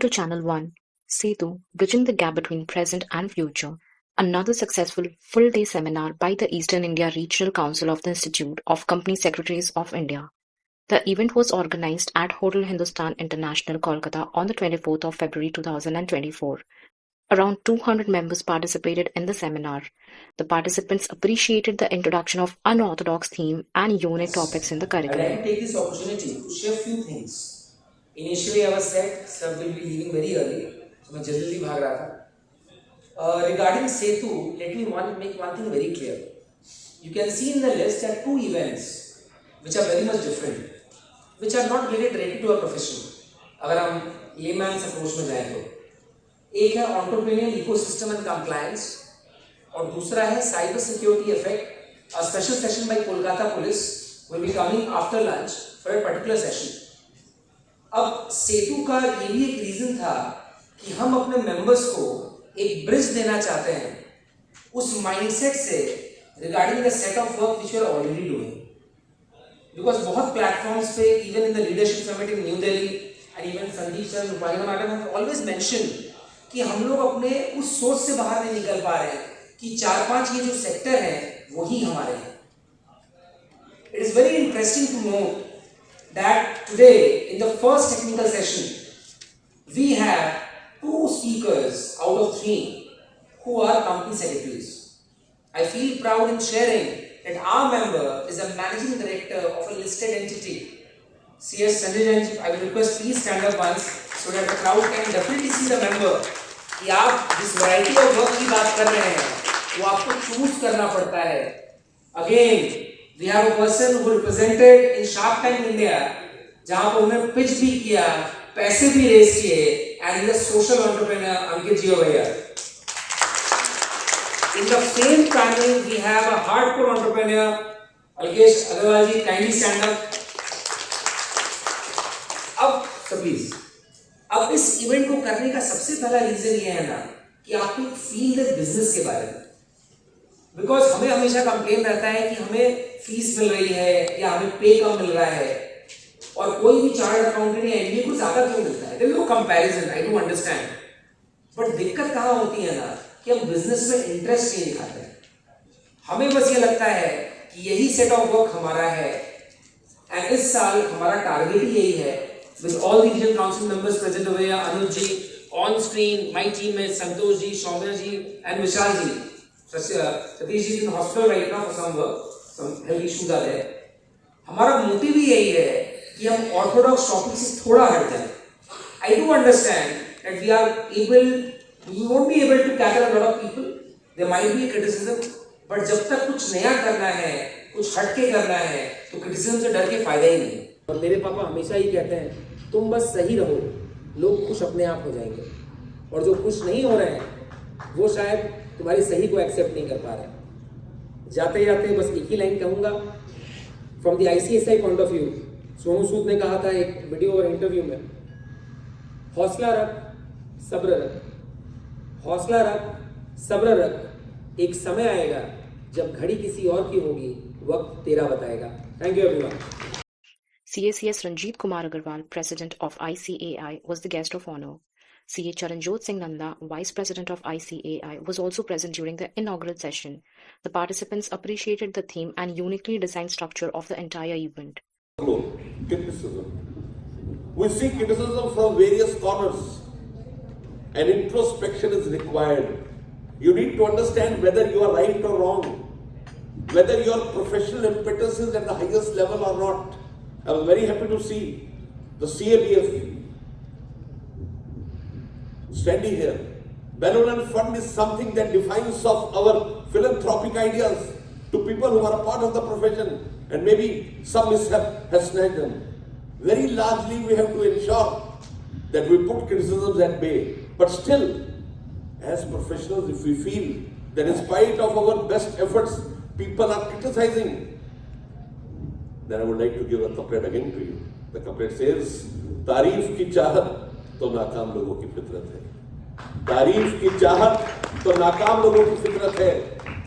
to Channel One, Setu, Bridging the Gap Between Present and Future, another successful full-day seminar by the Eastern India Regional Council of the Institute of Company Secretaries of India. The event was organized at Hotel Hindustan International, Kolkata on the 24th of February 2024. Around 200 members participated in the seminar. The participants appreciated the introduction of unorthodox theme and unique topics in the I'd like curriculum. to take this opportunity to share a few things. Initially, I was said sir will be leaving very early, so मैं जल्दी भाग रहा था. Regarding Setu, let me make one thing very clear. You can see in the list that two events which are very much different, which are not related directly to our profession. अगर हम layman's approach में जाएं तो एक है entrepreneurial ecosystem and compliance और दूसरा है cyber security effect. A special session by Kolkata Police will be coming after lunch for a particular session. अब सेतु का ये भी एक रीजन था कि हम अपने मेंबर्स को एक ब्रिज देना चाहते हैं उस माइंडसेट से regarding the set of work which we are already doing. Because बहुत प्लेटफॉर्म्स पे even in the leadership summit in New Delhi and even Sandeep sir Rupali madam have always mention कि हम लोग अपने उस सोच से बाहर नहीं निकल पा रहे हैं कि 4-5 ये जो सेक्टर है वही हमारे हैं. It is very interesting to note that today in the first technical session we have 2 speakers out of 3 who are company secretaries. I feel proud in sharing that our member is a managing director of a listed entity. CS Sanjay Jain, I will request please stand up once so that the crowd can definitely see the member. कि आप जिस variety of work की बात कर रहे हैं वो आपको चूज करना पड़ता है. Again we have a person who represented in Shark Tank India जहां पर उन्होंने पिच भी किया, पैसे भी रेज किए and is a social entrepreneur Ankit ji over here. In the same panel we have a hardcore entrepreneur Alkesh Agarwal ji, kindly stand up. अब please अब इस इवेंट को करने का सबसे पहला रीजन ये है ना कि आपको फील द बिजनेस के बारे में. बिकॉज हमें हमेशा कंप्लेन रहता है कि हमें फीस मिल रही है या हमें पे कम मिल रहा है और कोई भी चार्टर्ड अकाउंटेंट या एमबीए को ज्यादा क्यों मिलता है. There is no comparison, I do understand. But दिक्कत कहाँ होती है ना कि हम बिजनेस में इंटरेस्ट नहीं दिखाते हैं. हमें बस ये लगता है कि यही सेट ऑफ वर्क हमारा है एंड इस साल हमारा टारगेट ही यही है. With all the regional council members present over here, Anuj ji, on screen, my teammates Santosh ji, Soumya ji, and Vishal ji. Satish ji is in hospital right now for some work, some health issues are there. हमारा motive ही यही है कि हम Orthodox topic से थोड़ा हट जाएं. I do understand that we won't be able to cater a lot of people. There might be a criticism, but जब तक कुछ नया करना है, कुछ हटके करना है, तो क्रिटिसिज्म से डर के फायदा ही नहीं. और मेरे पापा हमेशा ही कहते हैं तुम बस सही रहो, लोग खुश अपने आप हो जाएंगे. और जो खुश नहीं हो रहे हैं वो शायद तुम्हारी सही को एक्सेप्ट नहीं कर पा रहे. जाते जाते बस एक ही लाइन कहूँगा from the ICSI point of view. Sonu Sood ने कहा था एक वीडियो और इंटरव्यू में, हौसला रख, सब्र रख, हौसला रख, सब्र रख, एक समय आएगा जब घड़ी किसी और की होगी, वक्त तेरा बताएगा. Thank you everyone. CACS Ranjit Kumar Agarwal, President of ICAI, was the guest of honor. CA Charanjot Singh Nanda, Vice President of ICAI, was also present during the inaugural session. The participants appreciated the theme and uniquely designed structure of the entire event. Criticism. We see criticism from various corners, and introspection is required. You need to understand whether you are right or wrong, whether your professional impetus is at the highest level or not. I was very happy to see the CABF standing here. Benevolent Fund is something that defines of our philanthropic ideas to people who are a part of the profession and maybe some mishap has snagged them. Very largely we have to ensure that we put criticisms at bay. But still, as professionals, if we feel that in spite of our best efforts, people are criticizing, then I would like to give a couplet again to you. The couplet says, तारीफ की चाहत तो नाकाम लोगों की फितरत है. तारीफ की चाहत तो नाकाम लोगों की फितरत है.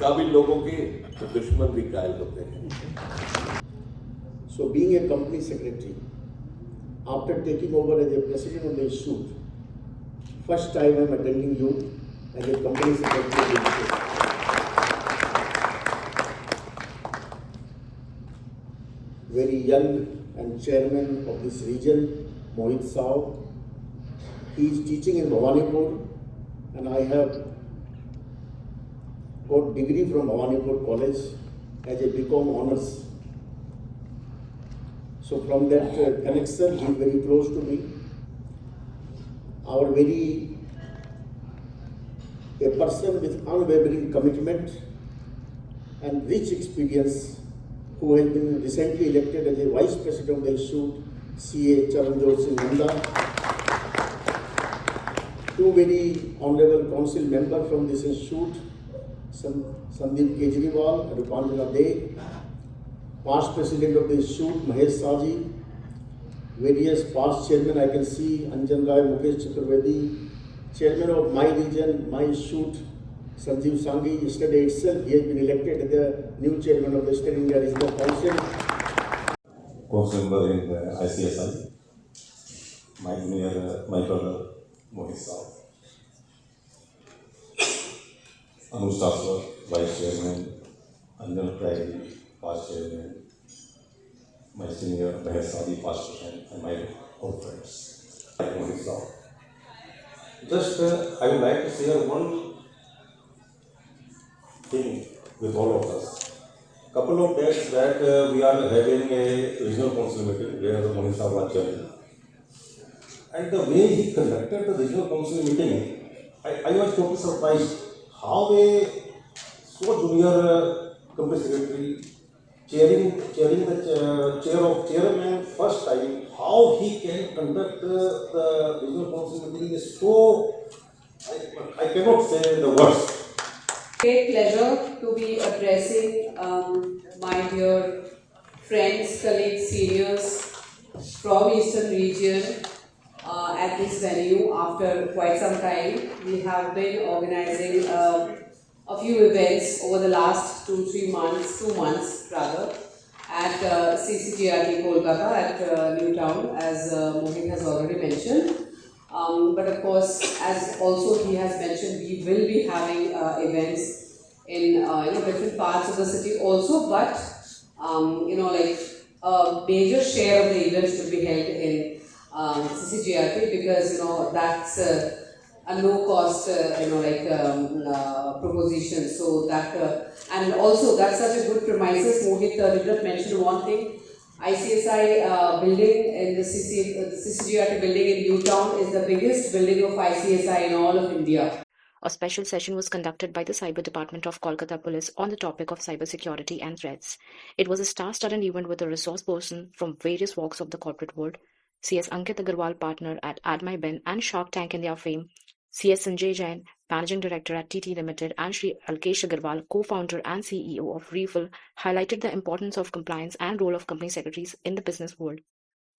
काबिल लोगों के तो दुश्मन भी कायल होते हैं. So being a company secretary, after taking over as a president of the institute, first time I'm attending you as a company secretary. Very young and chairman of this region, Mohit Saw. He is teaching in Bhawanipur, and I have got degree from Bhawanipur College as a BCom honors. So from that connection, he is very close to me. A person with unwavering commitment and rich experience, who has been recently elected as a Vice President of the Institute, CA Charanjot Singh Nanda. Two very honorable council members from this institute, Sandeep Kejriwal and Rupanjana De, past President of the Institute, Mahesh Saji, various past chairmen I can see, Anjan Rai, Mukesh Chakravarti, chairman of my region, my institute, Sanjeev Sanghi. Yesterday itself, he has been elected as the new chairman of the Eastern India Regional Council. Council member in ICSI, my junior, my brother Mohit Saw, Anush Taswar, Vice Chairman, Anjan Rai, past Chairman, my senior Mahesh Sadi, past President, and my old friends, Mohit Saw. Just I would like to share one thing with all of us. Couple of days back, we are having a regional council meeting where the Mohit Saw was chairman. And the way he conducted the regional council meeting, I was totally surprised how a so junior company secretary chairing the chair of chairman first time, how he can conduct the regional council meeting is so, I cannot say the words. Great pleasure to be addressing my dear friends, colleagues, seniors from Eastern region at this venue after quite some time. We have been organizing a few events over the last 2 months rather, at CCGRT Kolkata at New Town, as Mohit has already mentioned. But of course, as also he has mentioned, we will be having events in different parts of the city also, but a major share of the events will be held in CCGRT, because that's a low cost proposition. So that and also that's such a good premises. Mohit did not mention one thing. ICSI building in the CCGRT building in Newtown is the biggest building of ICSI in all of India. A special session was conducted by the Cyber Department of Kolkata Police on the topic of cybersecurity and threats. It was a star-studded event with a resource person from various walks of the corporate world, CS Ankit Agarwal, partner at AdMyBen and Shark Tank India fame, CS Sanjay Jain, Managing Director at TT Limited, and Shri Alkesh Agarwal, co-founder and CEO of Refill, highlighted the importance of compliance and role of company secretaries in the business world.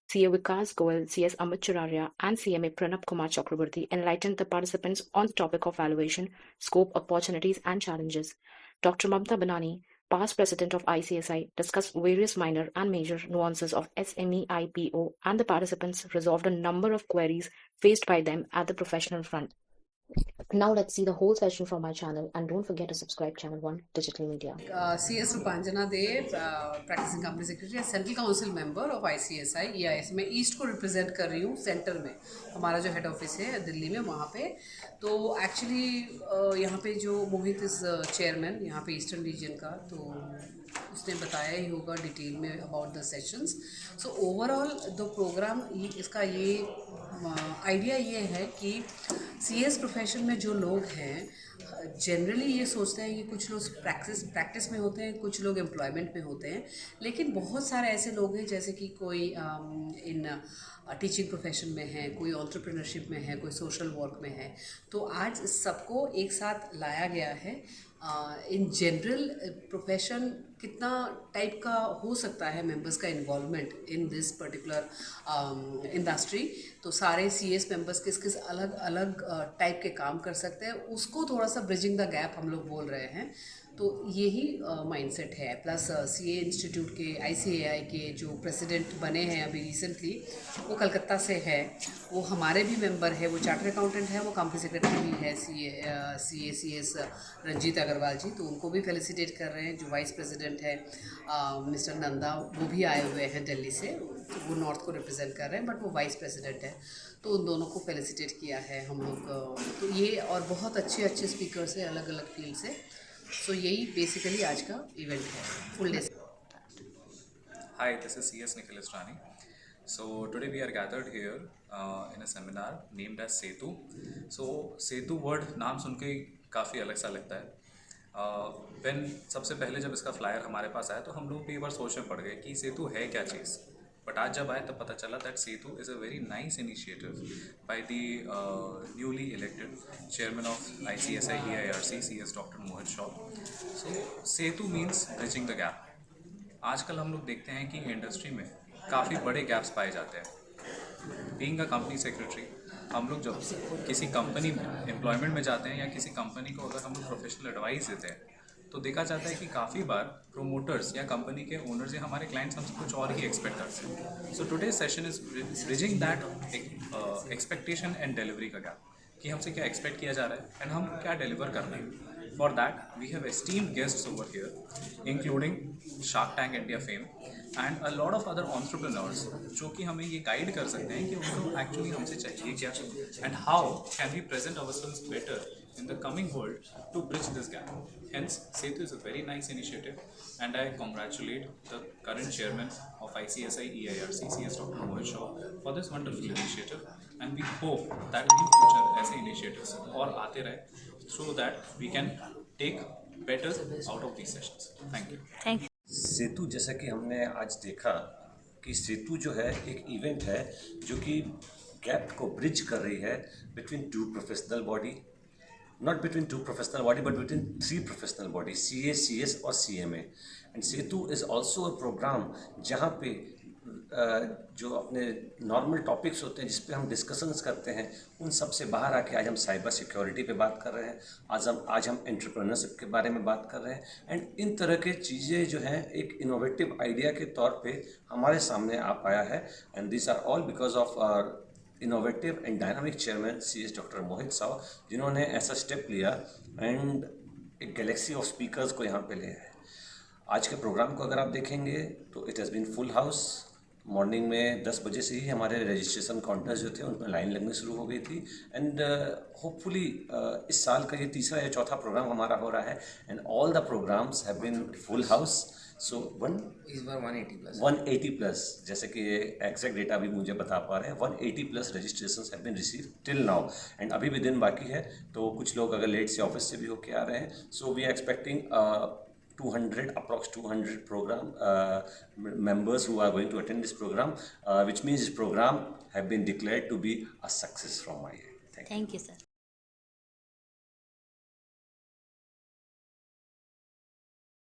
CA Vikas Goel, CS Amit Churaria, and CMA Pranab Kumar Chakraborty enlightened the participants on the topic of valuation, scope, opportunities, and challenges. Dr. Mamta Banani, past president of ICSI, discussed various minor and major nuances of SME IPO, and the participants resolved a number of queries faced by them at the professional front. Now let's see the whole session from my channel, and don't forget to subscribe Channel 1 Digital Media. CS Rupanjana De, practicing company secretary, central council member of ICSI EIS. मैं east को represent कर रही हूँ centre में. हमारा जो head office है दिल्ली में, वहाँ पे. तो एक्चुअली यहाँ पे जो मोहित इज चेयरमैन यहाँ पे ईस्टर्न रीजन का, तो उसने बताया ही होगा डिटेल में about the sessions. So overall the program इसका ये आइडिया ये है कि CS प्रोफेशन में जो लोग हैं जनरली ये सोचते हैं कि कुछ लोग प्रैक्टिस में होते हैं, कुछ लोग एम्प्लॉयमेंट में होते हैं, लेकिन बहुत सारे ऐसे लोग हैं जैसे कि कोई इन टीचिंग प्रोफेशन में है, कोई एंटरप्रेन्योरशिप में है, कोई सोशल वर्क में है. तो आज सबको एक साथ लाया गया है. इन जनरल प्रोफेशन कितना टाइप का हो सकता है मेंबर्स का involvement in this particular industry. तो सारे CS मेंबर्स किस किस अलग अलग टाइप के काम कर सकते हैं, उसको थोड़ा सा ब्रिजिंग द गैप हम लोग बोल रहे हैं. तो यही माइंडसेट है। प्लस सीए इंस्टीट्यूट के आईसीएआई के जो प्रेसिडेंट बने हैं अभी रिसेंटली, वो कलकत्ता से है, वो हमारे भी मेंबर है, वो चार्टर अकाउंटेंट है, वो कंपनी सेक्रेटरी भी है CACS रंजीत अग्रवाल जी, तो उनको भी फेलिसिटेट कर रहे हैं। जो वाइस प्रेसिडेंट है मिस्टर नंदा, वो भी आए हुए हैं दिल्ली से, वो नॉर्थ को रिप्रेजेंट कर रहे हैं, बट वो वाइस प्रेसिडेंट है, तो उन दोनों को फेलिसिटेट किया है हम लोग। तो ये और बहुत अच्छे अच्छे स्पीकर्स हैं अलग अलग फील्ड से। सो यही बेसिकली आज का इवेंट है, full day. Hi, this is CS Nikhil Israni. So today we are gathered here in a seminar named as Setu. So Setu word नाम सुन के काफ़ी अलग सा लगता है। When सबसे पहले जब इसका फ्लायर हमारे पास आया तो हम लोग भी एक बार सोच में पड़ गए कि सेतु है क्या चीज़। बट आज जब आए तब पता चला that Setu is a very nice initiative by the newly elected chairman of ICSI EIRC CS doctor Mohit Shaw. So Setu means bridging the gap. आजकल हम लोग देखते हैं कि इंडस्ट्री में काफ़ी बड़े गैप्स पाए जाते हैं। बीइंग अ कंपनी सेक्रेटरी, हम लोग जब किसी कंपनी में एम्प्लॉयमेंट में जाते हैं या किसी कंपनी को अगर हम लोग प्रोफेशनल एडवाइस देते हैं तो देखा जाता है कि काफ़ी बार प्रोमोटर्स या कंपनी के ओनर्स या हमारे क्लाइंट्स हमसे कुछ और ही एक्सपेक्ट करते हैं। So today session is bridging that expectation and delivery का गैप, कि हमसे क्या एक्सपेक्ट किया जा रहा है एंड हम क्या डिलीवर कर रहे हैं। For that, we have esteemed guests over here, including Shark Tank India fame and a lot of other entrepreneurs, जो कि हमें ये गाइड कर सकते हैं कि उनको एक्चुअली हमसे चाहिए क्या and how can we present ourselves better in the coming world to bridge this gap. Hence, Setu is a very nice initiative and I congratulate the current chairman of ICSI EIRC, CS Dr. Mohit Shaw, for this wonderful initiative, and we hope that in future ऐसे initiatives और आते रहे so that we can take better out of these sessions. Thank you. सेतु, जैसा कि हमने आज देखा कि सेतु जो है एक इवेंट है जो कि गैप को ब्रिज कर रही है between two professional body, not between two professional body but between 3 professional body, CA, CS और CMA। And Setu is also a program जहाँ पे जो अपने नॉर्मल टॉपिक्स होते हैं जिस पे हम डिस्कशंस करते हैं, उन सब से बाहर आके आज हम साइबर सिक्योरिटी पे बात कर रहे हैं, आज हम एंटरप्रेन्योरशिप के बारे में बात कर रहे हैं। एंड इन तरह के चीज़ें जो हैं एक इनोवेटिव आइडिया के तौर पे हमारे सामने आ पाया है। And this are all because of our innovative and dynamic chairman CS doctor Mohit Shah, जिन्होंने ऐसा स्टेप लिया एंड एक गैलेक्सी ऑफ स्पीकर्स को यहाँ पे ले आए। आज के प्रोग्राम को अगर आप देखेंगे तो it has been full house. Morning में 10 बजे से ही हमारे रजिस्ट्रेशन काउंटर्स जो थे उनमें लाइन लगनी शुरू हो गई थी। एंड होपफुली इस साल का ये तीसरा या चौथा प्रोग्राम हमारा हो रहा है and all the programmes have been full house. So इस बार 180 प्लस, जैसे कि एग्जैक्ट डेटा अभी मुझे बता पा रहे हैं, 180 plus registration have been receive till now. And अभी भी दिन बाकी है, तो कुछ लोग अगर लेट से ऑफिस से भी होके आ रहे हैं। So we are expecting 200 program members who are going to attend this program, which means this program have been declared to be a success from my end. Thank you, sir.